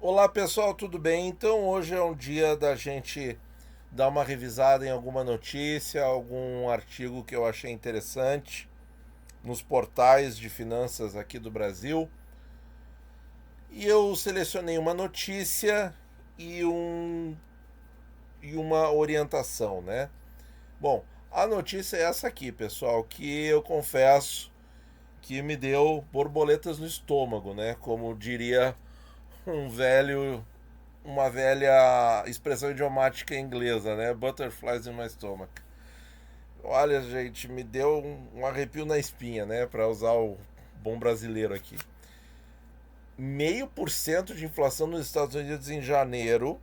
Olá pessoal, tudo bem? Então hoje é um dia da gente dar uma revisada em alguma notícia, algum artigo que eu achei interessante nos portais de finanças aqui do Brasil. E eu selecionei uma notícia e, e uma orientação, né? Bom, a notícia é essa aqui, pessoal, que eu confesso que me deu borboletas no estômago, né? Como diria um velho uma velha expressão idiomática inglesa, né? Butterflies in my stomach. Olha, gente, me deu um arrepio na espinha, né? Para usar o bom brasileiro aqui. 0,5% de inflação nos Estados Unidos em janeiro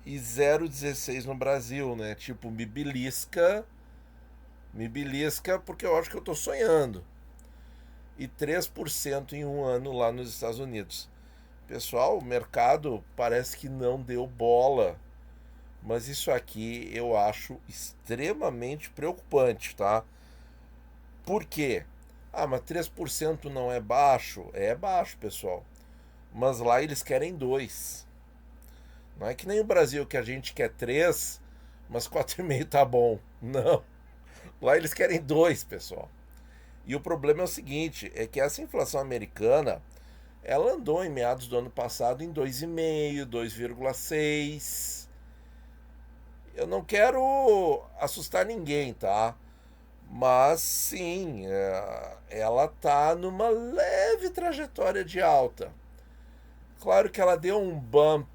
e 0,16 no Brasil, né? Tipo, me belisca porque eu acho que eu tô sonhando. E 3% em um ano lá nos Estados Unidos. Pessoal, o mercado parece que não deu bola. Mas isso aqui eu acho extremamente preocupante, tá? Por quê? Ah, mas 3% não é baixo? É baixo, pessoal. Mas lá eles querem 2. Não é que nem o Brasil que a gente quer 3, mas 4,5 tá bom. Não. Lá eles querem 2, pessoal. E o problema é o seguinte, é que essa inflação americana, ela andou em meados do ano passado em 2,5, 2,6. Eu não quero assustar ninguém, tá? Mas sim, ela tá numa leve trajetória de alta. Claro que ela deu um bump,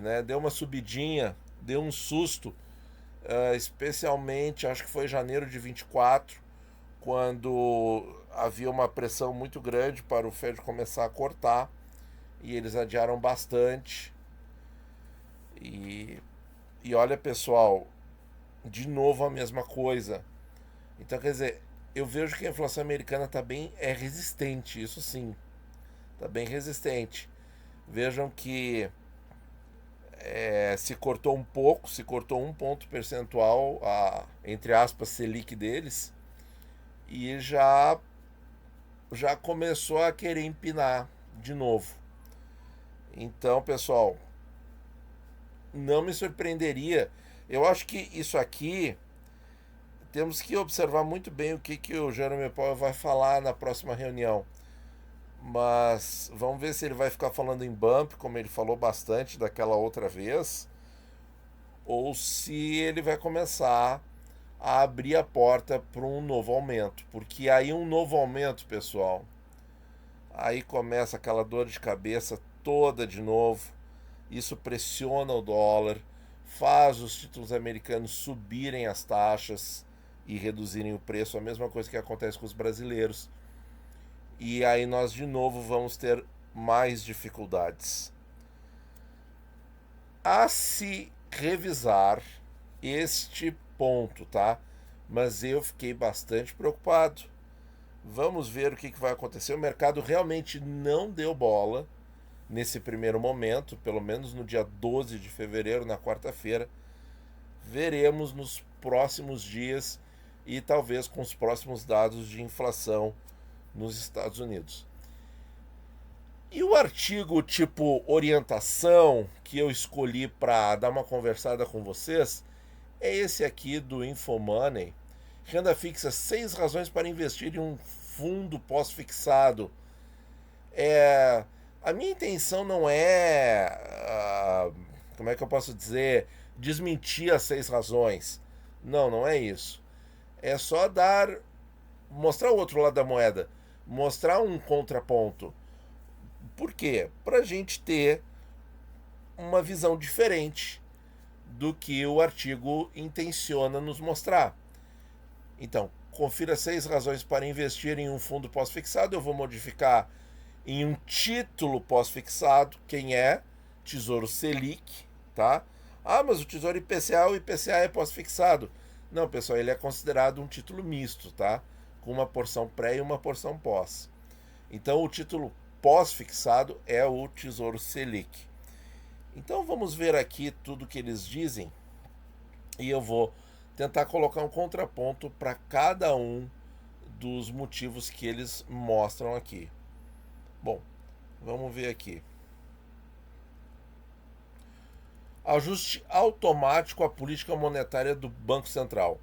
né? Deu uma subidinha, deu um susto, especialmente acho que foi janeiro de 24, quando havia uma pressão muito grande para o Fed começar a cortar e eles adiaram bastante. E, e olha, pessoal, de novo a mesma coisa. Então, quer dizer, eu vejo que a inflação americana está bem resistente, isso sim, está bem resistente. Vejam que se cortou um pouco, se cortou um ponto percentual, entre aspas, Selic deles, e já começou a querer empinar de novo. Então, pessoal, não me surpreenderia. Eu acho que isso aqui temos que observar muito bem o que o Jerome Powell vai falar na próxima reunião. Mas vamos ver se ele vai ficar falando em bump, como ele falou bastante daquela outra vez, ou se ele vai começar a abrir a porta para um novo aumento. Porque aí um novo aumento, pessoal, aí começa aquela dor de cabeça toda de novo. Isso pressiona o dólar, faz os títulos americanos subirem as taxas e reduzirem o preço, a mesma coisa que acontece com os brasileiros. E aí nós de novo vamos ter mais dificuldades. A se revisar este ponto, tá? Mas eu fiquei bastante preocupado. Vamos ver o que vai acontecer. O mercado realmente não deu bola nesse primeiro momento, pelo menos no dia 12 de fevereiro, na quarta-feira. Veremos nos próximos dias e talvez com os próximos dados de inflação nos Estados Unidos. E o artigo tipo orientação que eu escolhi para dar uma conversada com vocês é esse aqui do Infomoney. Renda fixa, 6 razões para investir em um fundo pós-fixado. É, a minha intenção não é, como é que eu posso dizer, desmentir as 6 razões. Não, não é isso. É só mostrar o outro lado da moeda, mostrar um contraponto. Por quê? Para a gente ter uma visão diferente do que o artigo intenciona nos mostrar. Então, confira 6 razões para investir em um fundo pós-fixado. Eu vou modificar em um título pós-fixado. Quem é? Tesouro Selic, tá? Ah, mas o Tesouro IPCA, o IPCA é pós-fixado. Não, pessoal, ele é considerado um título misto, tá? Com uma porção pré e uma porção pós. Então, o título pós-fixado é o Tesouro Selic. Então, vamos ver aqui tudo que eles dizem e eu vou tentar colocar um contraponto para cada um dos motivos que eles mostram aqui. Bom, Vamos ver aqui. Ajuste automático à política monetária do Banco Central.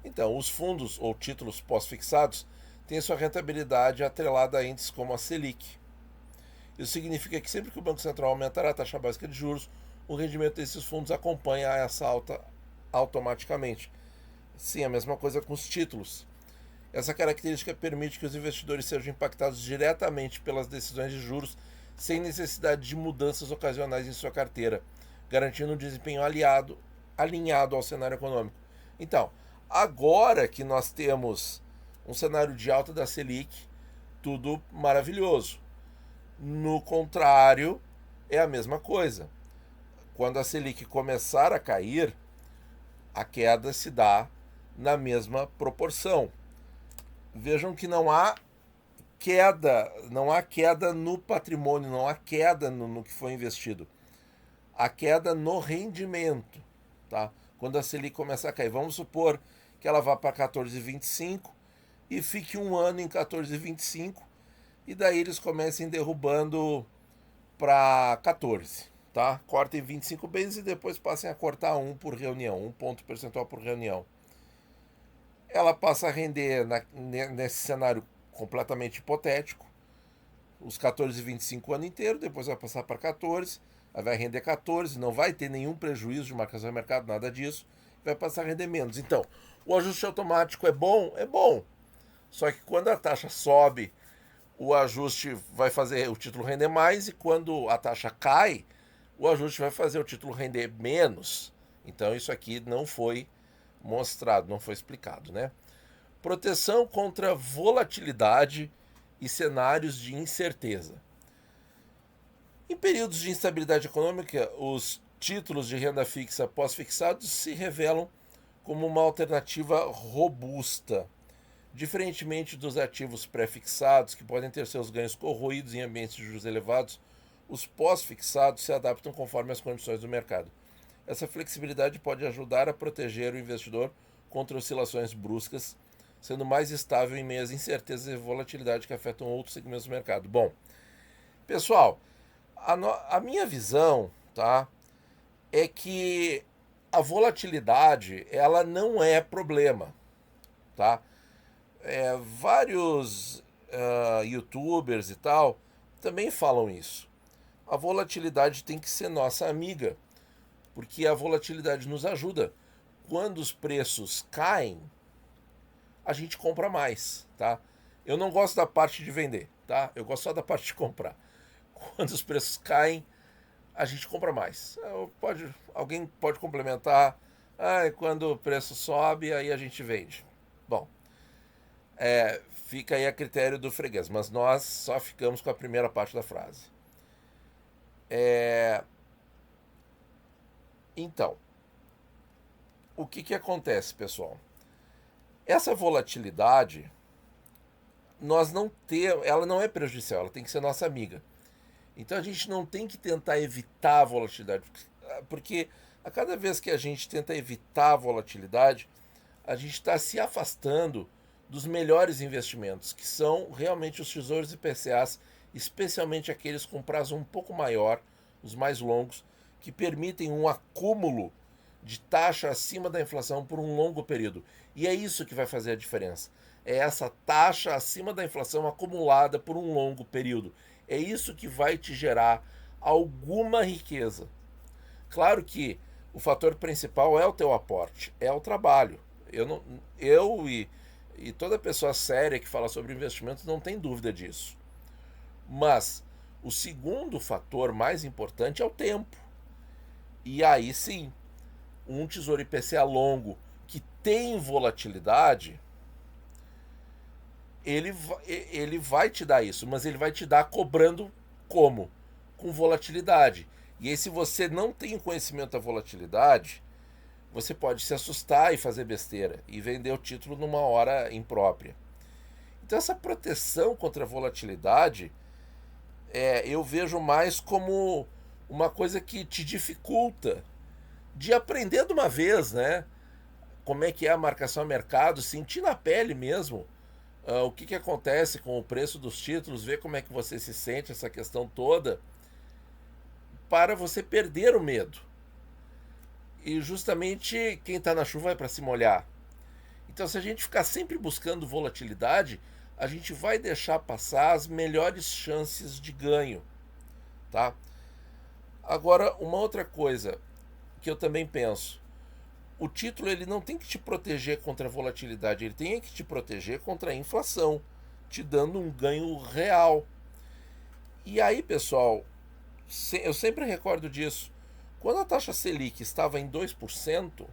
Então, os fundos ou títulos pós-fixados têm sua rentabilidade atrelada a índices como a Selic. Isso significa que sempre que o Banco Central aumentar a taxa básica de juros, o rendimento desses fundos acompanha essa alta automaticamente. Sim, a mesma coisa com os títulos. Essa característica permite que os investidores sejam impactados diretamente pelas decisões de juros sem necessidade de mudanças ocasionais em sua carteira, garantindo um desempenho alinhado ao cenário econômico. Então, agora que nós temos um cenário de alta da Selic, tudo maravilhoso. No contrário, é a mesma coisa. Quando a Selic começar a cair, a queda se dá na mesma proporção. Vejam que não há queda no patrimônio, não há queda no que foi investido. Há queda no rendimento, tá? Quando a Selic começa a cair, vamos supor que ela vá para 14,25 e fique um ano em 14,25 e daí eles comecem derrubando para 14, tá? Cortem 25 vezes e depois passem a cortar 1 por reunião, 1 ponto percentual por reunião. Ela passa a render nesse cenário completamente hipotético, os 14,25 o ano inteiro, depois vai passar para 14, aí vai render 14, não vai ter nenhum prejuízo de marcação de mercado, nada disso, vai passar a render menos. Então, o ajuste automático é bom? É bom. Só que quando a taxa sobe, o ajuste vai fazer o título render mais, e quando a taxa cai, o ajuste vai fazer o título render menos. Então isso aqui não foi mostrado, não foi explicado, né? Proteção contra volatilidade e cenários de incerteza. Em períodos de instabilidade econômica, os títulos de renda fixa pós-fixados se revelam como uma alternativa robusta. Diferentemente dos ativos pré-fixados, que podem ter seus ganhos corroídos em ambientes de juros elevados, os pós-fixados se adaptam conforme as condições do mercado. Essa flexibilidade pode ajudar a proteger o investidor contra oscilações bruscas, sendo mais estável em meio às incertezas e volatilidade que afetam outros segmentos do mercado. Bom, pessoal, a minha visão, tá, é que a volatilidade ela não é problema, tá? Vários youtubers e tal também falam isso. A volatilidade tem que ser nossa amiga, porque a volatilidade nos ajuda. Quando os preços caem, a gente compra mais, tá? Eu não gosto da parte de vender, tá? Eu gosto só da parte de comprar. Quando os preços caem, a gente compra mais. Alguém pode complementar. Quando o preço sobe, aí a gente vende. Bom, fica aí a critério do freguês, mas nós só ficamos com a primeira parte da frase. Então, o que acontece, pessoal? Essa volatilidade, ela não é prejudicial, ela tem que ser nossa amiga. Então a gente não tem que tentar evitar a volatilidade, porque a cada vez que a gente tenta evitar a volatilidade, a gente está se afastando dos melhores investimentos, que são realmente os tesouros e PCAs, especialmente aqueles com prazo um pouco maior, os mais longos, que permitem um acúmulo de taxa acima da inflação por um longo período. E é isso que vai fazer a diferença. É essa taxa acima da inflação acumulada por um longo período. É isso que vai te gerar alguma riqueza. Claro que o fator principal é o teu aporte, é o trabalho. Eu e toda pessoa séria que fala sobre investimentos não tem dúvida disso. Mas o segundo fator mais importante é o tempo. E aí sim, um tesouro IPCA longo que tem volatilidade, ele vai te dar isso, mas ele vai te dar cobrando como? Com volatilidade. E aí, se você não tem conhecimento da volatilidade, você pode se assustar e fazer besteira e vender o título numa hora imprópria. Então essa proteção contra a volatilidade eu vejo mais como uma coisa que te dificulta de aprender de uma vez, né? Como é que é a marcação a mercado, sentir na pele mesmo o que acontece com o preço dos títulos, ver como é que você se sente, essa questão toda, para você perder o medo. E justamente quem está na chuva vai para se molhar. Então, se a gente ficar sempre buscando volatilidade, a gente vai deixar passar as melhores chances de ganho, tá? Agora, uma outra coisa que eu também penso, o título ele não tem que te proteger contra a volatilidade, ele tem que te proteger contra a inflação, te dando um ganho real. E aí, pessoal, eu sempre recordo disso. Quando a taxa Selic estava em 2%,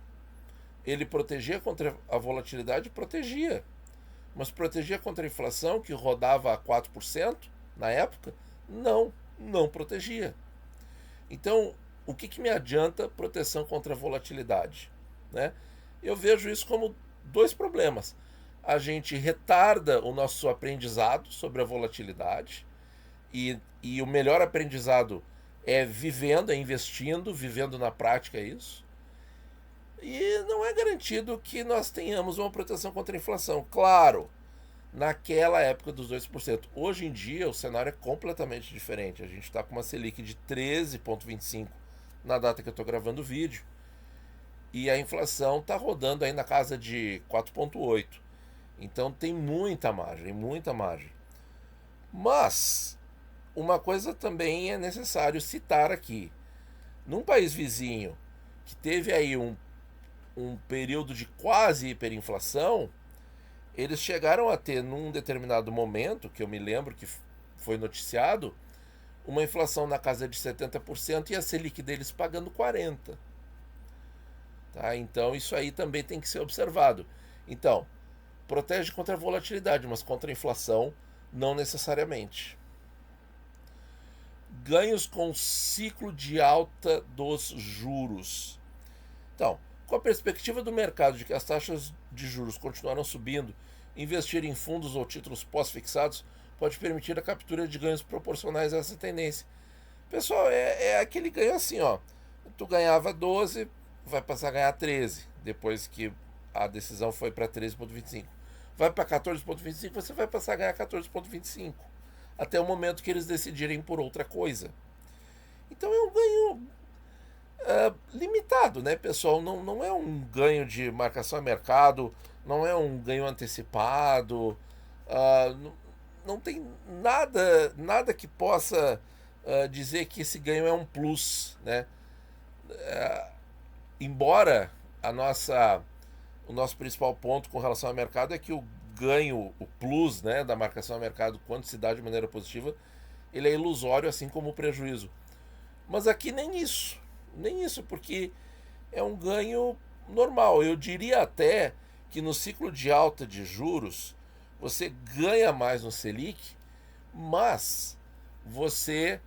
ele protegia contra a volatilidade, protegia. Mas protegia contra a inflação, que rodava a 4% na época? Não protegia. Então, o que me adianta proteção contra a volatilidade? Né? Eu vejo isso como dois problemas. A gente retarda o nosso aprendizado sobre a volatilidade, e o melhor aprendizado é vivendo, é investindo, vivendo na prática isso. E não é garantido que nós tenhamos uma proteção contra a inflação. Claro, naquela época dos 2%. Hoje em dia o cenário é completamente diferente. A gente está com uma Selic de 13,25 na data que eu estou gravando o vídeo. E a inflação está rodando aí na casa de 4,8. Então tem muita margem, muita margem. Mas uma coisa também é necessário citar aqui. Num país vizinho que teve aí um período de quase hiperinflação, eles chegaram a ter, num determinado momento, que eu me lembro que foi noticiado, uma inflação na casa de 70% e a Selic deles pagando 40%. Tá? Então isso aí também tem que ser observado. Então, protege contra a volatilidade, mas contra a inflação não necessariamente. Ganhos com ciclo de alta dos juros. Então, com a perspectiva do mercado de que as taxas de juros continuarão subindo, investir em fundos ou títulos pós-fixados pode permitir a captura de ganhos proporcionais a essa tendência. Pessoal, é aquele ganho assim, ó. Tu ganhava 12, vai passar a ganhar 13, depois que a decisão foi para 13,25. Vai para 14,25, você vai passar a ganhar 14,25. Até o momento que eles decidirem por outra coisa. Então é um ganho limitado, né, pessoal? Não é um ganho de marcação a mercado, não é um ganho antecipado, não tem nada que possa dizer que esse ganho é um plus, né? Embora o nosso principal ponto com relação ao mercado é que o ganho, o plus, né, da marcação a mercado, quando se dá de maneira positiva, ele é ilusório, assim como o prejuízo. Mas aqui nem isso, porque é um ganho normal. Eu diria até que no ciclo de alta de juros você ganha mais no Selic, mas você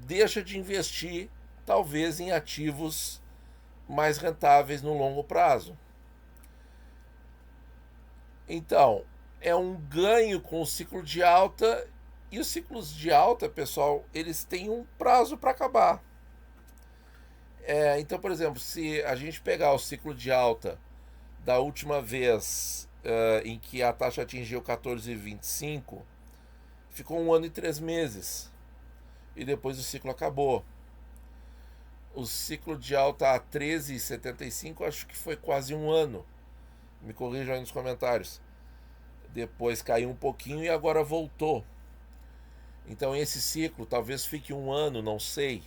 deixa de investir talvez em ativos mais rentáveis no longo prazo. Então, é um ganho com o ciclo de alta, e os ciclos de alta, pessoal, eles têm um prazo para acabar. Então, por exemplo, se a gente pegar o ciclo de alta da última vez em que a taxa atingiu 14,25, ficou 1 ano e 3 meses. E depois o ciclo acabou. O ciclo de alta a 13,75 acho que foi quase 1 ano. Me corrijam aí nos comentários. Depois caiu um pouquinho e agora voltou. Então esse ciclo talvez fique 1 ano, não sei.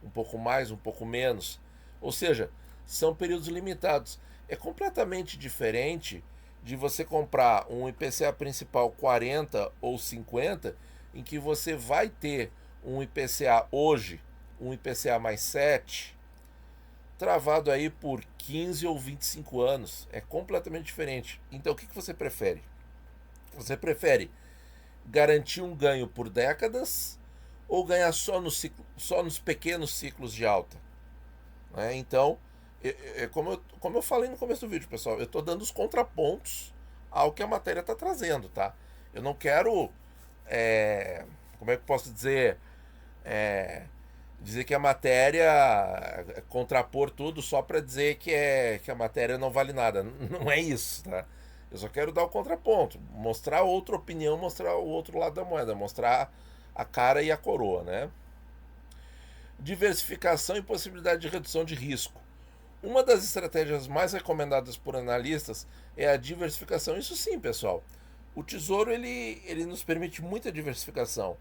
Um pouco mais, um pouco menos. Ou seja, são períodos limitados. É completamente diferente de você comprar um IPCA principal 40 ou 50, em que você vai ter um IPCA hoje, um IPCA mais 7, travado aí por 15 ou 25 anos. É completamente diferente. Então o que você prefere? Você prefere garantir um ganho por décadas ou ganhar só nos pequenos ciclos de alta? Então, como eu falei no começo do vídeo, pessoal, eu estou dando os contrapontos ao que a matéria está trazendo, tá? Eu não quero, como é que eu posso dizer, dizer que a matéria contrapor tudo só para dizer que a matéria não vale nada. Não é isso, tá? Eu só quero dar o contraponto, mostrar outra opinião, mostrar o outro lado da moeda, mostrar a cara e a coroa, né? Diversificação e possibilidade de redução de risco. Uma das estratégias mais recomendadas por analistas é a diversificação. Isso sim, pessoal. O tesouro ele nos permite muita diversificação.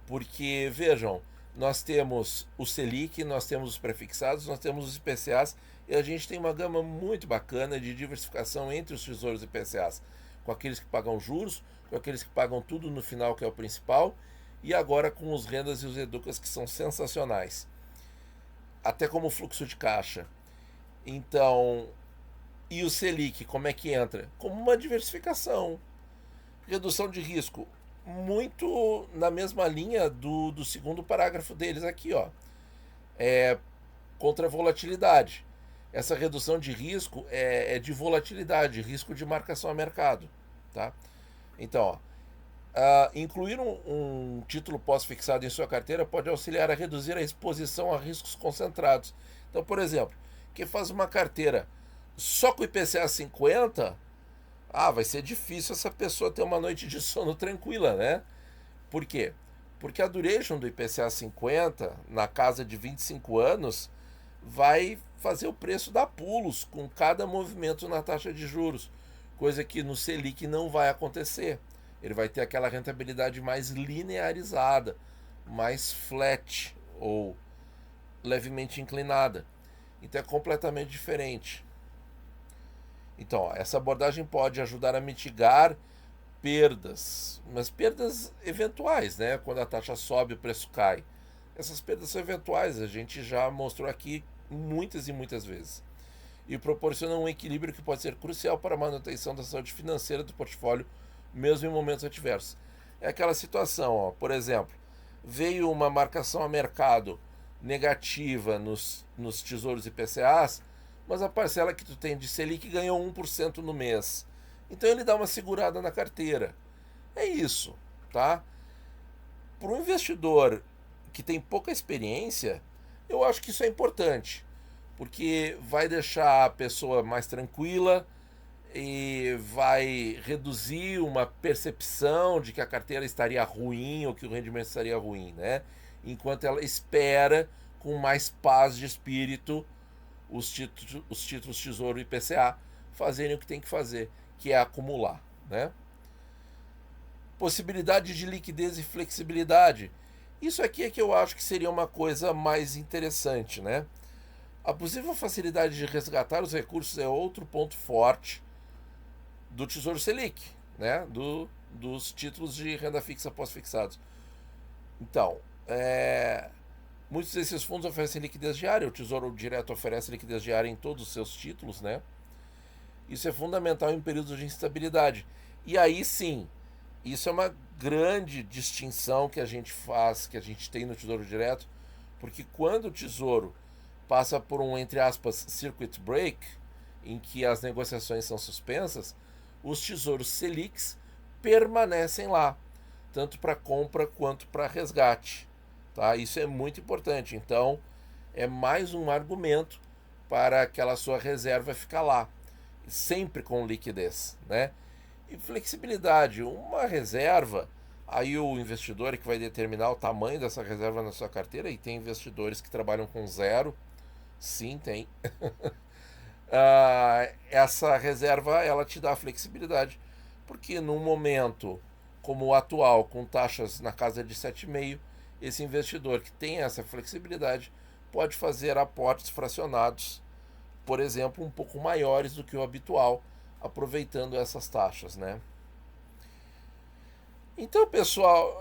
Porque, vejam, nós temos o Selic, nós temos os prefixados, nós temos os IPCAs e a gente tem uma gama muito bacana de diversificação entre os tesouros IPCAs, com aqueles que pagam juros, com aqueles que pagam tudo no final, que é o principal, e agora com os rendas e os educas, que são sensacionais. Até como fluxo de caixa. Então, e o Selic, como é que entra? Como uma diversificação. Redução de risco, muito na mesma linha do segundo parágrafo deles aqui, ó. Contra a volatilidade. Essa redução de risco é de volatilidade, risco de marcação a mercado, tá? Então, ó, incluir um título pós-fixado em sua carteira pode auxiliar a reduzir a exposição a riscos concentrados. Então, por exemplo, quem faz uma carteira só com o IPCA 50, vai ser difícil essa pessoa ter uma noite de sono tranquila, né? Por quê? Porque a duration do IPCA 50, na casa de 25 anos, vai fazer o preço dar pulos com cada movimento na taxa de juros, coisa que no Selic não vai acontecer. Ele vai ter aquela rentabilidade mais linearizada, mais flat ou levemente inclinada. Então é completamente diferente. Então, essa abordagem pode ajudar a mitigar perdas, mas perdas eventuais, né? Quando a taxa sobe, o preço cai. Essas perdas são eventuais, a gente já mostrou aqui muitas e muitas vezes. E proporciona um equilíbrio que pode ser crucial para a manutenção da saúde financeira do portfólio, mesmo em momentos adversos. É aquela situação, ó, por exemplo, veio uma marcação a mercado negativa nos tesouros IPCAs, mas a parcela que tu tem de Selic ganhou 1% no mês. Então ele dá uma segurada na carteira. É isso, tá? Para um investidor que tem pouca experiência, eu acho que isso é importante, porque vai deixar a pessoa mais tranquila e vai reduzir uma percepção de que a carteira estaria ruim ou que o rendimento estaria ruim, né? Enquanto ela espera com mais paz de espírito os títulos Tesouro e IPCA fazerem o que tem que fazer, que é acumular, né? Possibilidade de liquidez e flexibilidade. Isso aqui é que eu acho que seria uma coisa mais interessante, né? A possível facilidade de resgatar os recursos é outro ponto forte do Tesouro Selic, né? Dos títulos de renda fixa pós-fixados. Então, muitos desses fundos oferecem liquidez diária, o Tesouro Direto oferece liquidez diária em todos os seus títulos, né? Isso é fundamental em períodos de instabilidade. E aí sim, isso é uma grande distinção que a gente faz, que a gente tem no Tesouro Direto, porque quando o Tesouro passa por um, entre aspas, circuit break, em que as negociações são suspensas, os tesouros Selics permanecem lá, tanto para compra quanto para resgate. Tá? Isso é muito importante. Então, é mais um argumento para aquela sua reserva ficar lá, sempre com liquidez, né? E flexibilidade, uma reserva, aí o investidor é que vai determinar o tamanho dessa reserva na sua carteira, e tem investidores que trabalham com zero, sim, tem. Essa reserva, ela te dá flexibilidade, porque num momento como o atual, com taxas na casa de 7,5, esse investidor que tem essa flexibilidade pode fazer aportes fracionados, por exemplo, um pouco maiores do que o habitual, aproveitando essas taxas, né? Então, pessoal,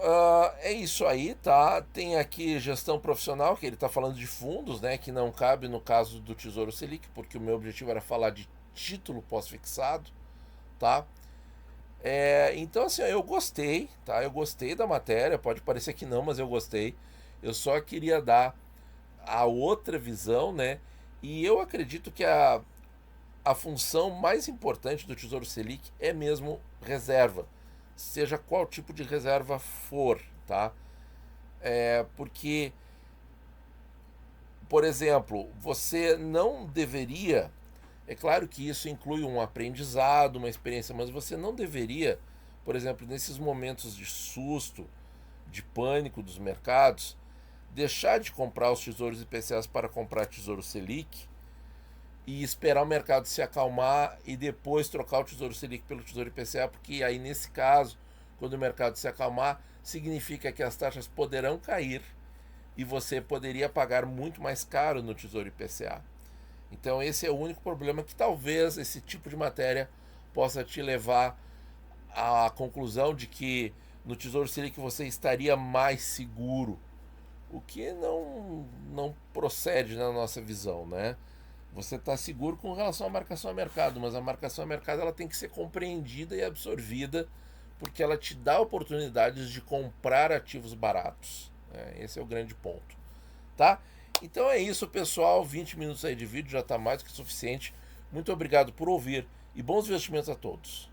é isso aí, tá? Tem aqui gestão profissional, que ele está falando de fundos, né? Que não cabe no caso do Tesouro Selic, porque o meu objetivo era falar de título pós-fixado, tá? Então, assim, eu gostei, tá? Eu gostei da matéria, pode parecer que não, mas eu gostei. Eu só queria dar a outra visão, né? E eu acredito que a função mais importante do Tesouro Selic é mesmo reserva, seja qual tipo de reserva for, tá? Porque, por exemplo, você não deveria É claro que isso inclui um aprendizado, uma experiência, mas você não deveria, por exemplo, nesses momentos de susto, de pânico dos mercados, deixar de comprar os tesouros IPCAs para comprar tesouro Selic e esperar o mercado se acalmar e depois trocar o tesouro Selic pelo tesouro IPCA, porque aí nesse caso, quando o mercado se acalmar, significa que as taxas poderão cair e você poderia pagar muito mais caro no tesouro IPCA. Então esse é o único problema que talvez esse tipo de matéria possa te levar à conclusão de que no Tesouro Selic você estaria mais seguro, o que não procede na nossa visão, né? Você está seguro com relação à marcação a mercado, mas a marcação a mercado ela tem que ser compreendida e absorvida porque ela te dá oportunidades de comprar ativos baratos. Né? Esse é o grande ponto, tá? Então é isso, pessoal. 20 minutos aí de vídeo já está mais do que suficiente. Muito obrigado por ouvir e bons investimentos a todos.